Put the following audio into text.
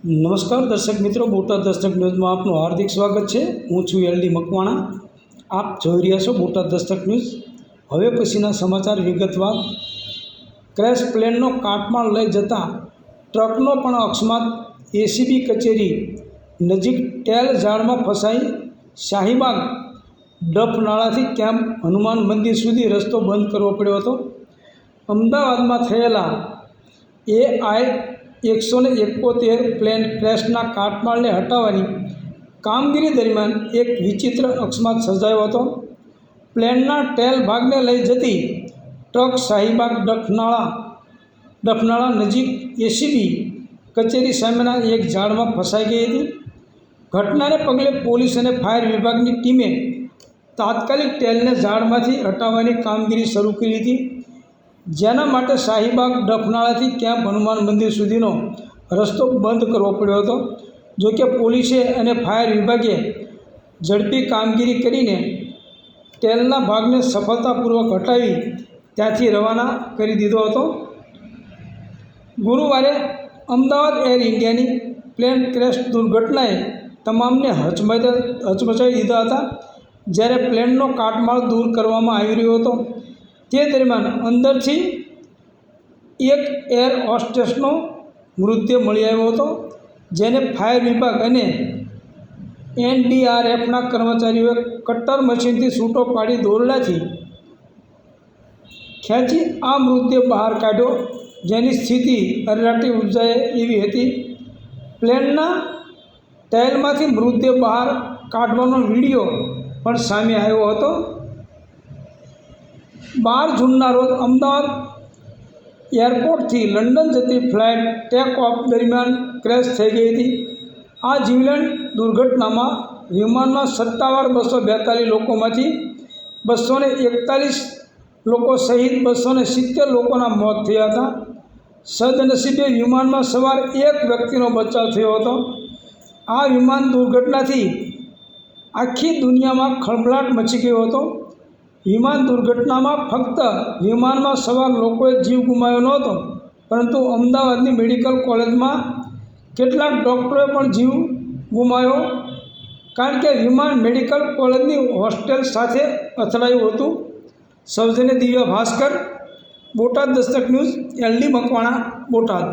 નમસ્કાર દર્શક મિત્રો, બોટાદ દસ્તક ન્યૂઝમાં આપનું હાર્દિક સ્વાગત છે। હું છું એલડી મકવાણા। આપ જોઈ રહ્યા છો બોટાદ દસ્તક ન્યૂઝ। હવે પછીના સમાચાર વિગતવાર। ક્રેશ પ્લેનનો કાટમાળ લઈ જતા ટ્રકનો પણ અકસ્માત। એસીબી કચેરી નજીક ટેલ ઝાડમાં ફસાઈ શાહીબાગ ડફનાળાથી કેમ્પ હનુમાન મંદિર સુધી રસ્તો બંધ કરવો પડ્યો હતો। અમદાવાદમાં થયેલા AI-171 પ્લેન ક્રેશના કાટમાળને હટાવવાની કામગીરી દરમિયાન એક વિચિત્ર અકસ્માત સર્જાયો હતો। પ્લેનના ટેલ ભાગને લઈ જતી ટ્રક શાહીબાગ ડફનાળા નજીક એસીબી કચેરી સામેના એક ઝાડમાં ફસાઈ ગઈ હતી। ઘટનાને પગલે પોલીસ અને ફાયર વિભાગની ટીમે તાત્કાલિક ટેલને ઝાડમાંથી હટાવવાની કામગીરી શરૂ કરી હતી, જેના માટે શાહીબાગ ડફનાળાથી કેમ્પ હનુમાન મંદિર સુધીનો રસ્તો બંધ કરવો પડ્યો હતો। જોકે પોલીસે અને ફાયર વિભાગે ઝડપી કામગીરી કરીને ટેલના ભાગને સફળતાપૂર્વક હટાવી ત્યાંથી રવાના કરી દીધો હતો। ગુરુવારે અમદાવાદ એર ઇન્ડિયાની પ્લેન ક્રેશ દુર્ઘટનાએ તમામને હચમચાવી દીધા હતા। જ્યારે પ્લેનનો કાટમાળ દૂર કરવામાં આવી રહ્યો હતો તે દરમિયાન અંદરથી એક એર હોસ્ટેસનો મૃતદેહ મળી આવ્યો હતો, જેને ફાયર વિભાગ અને એનડીઆરએફના કર્મચારીઓએ કટર મશીનથી છૂટો પાડી દોરડાથી ખેંચી આ મૃતદેહ બહાર કાઢ્યો, જેની સ્થિતિ અરેરાટી ઉપજાય એવી હતી। પ્લેનના ટેલમાંથી મૃતદેહ બહાર કાઢવાનો વિડીયો પણ સામે આવ્યો હતો। 12 જૂનના રોજ અમદાવાદ એરપોર્ટથી લંડન જતી ફ્લાઇટ ટેક ઓફ દરમિયાન ક્રેશ થઈ ગઈ હતી। આ જીવલેણ દુર્ઘટનામાં વિમાનમાં સત્તાવાર 242 લોકોમાંથી 241 લોકો સહિત 270 લોકોના મોત થયા હતા। સદનસીબે વિમાનમાં સવાર એક વ્યક્તિનો બચાવ થયો હતો। આ વિમાન દુર્ઘટનાથી આખી દુનિયામાં ખળભળાટ મચી ગયો હતો। વિમાન દુર્ઘટનામાં ફક્ત વિમાનમાં સવાર લોકોએ જીવ ગુમાવ્યો નહોતો, પરંતુ અમદાવાદની મેડિકલ કોલેજમાં કેટલાક ડૉક્ટરોએ પણ જીવ ગુમાવ્યો, કારણ કે વિમાન મેડિકલ કોલેજની હોસ્ટેલ સાથે અથડાયું હતું। સૌજન્ય દિવ્ય ભાસ્કર, બોટાદ દસ્તક ન્યૂઝ, એલડી મકવાણા, બોટાદ।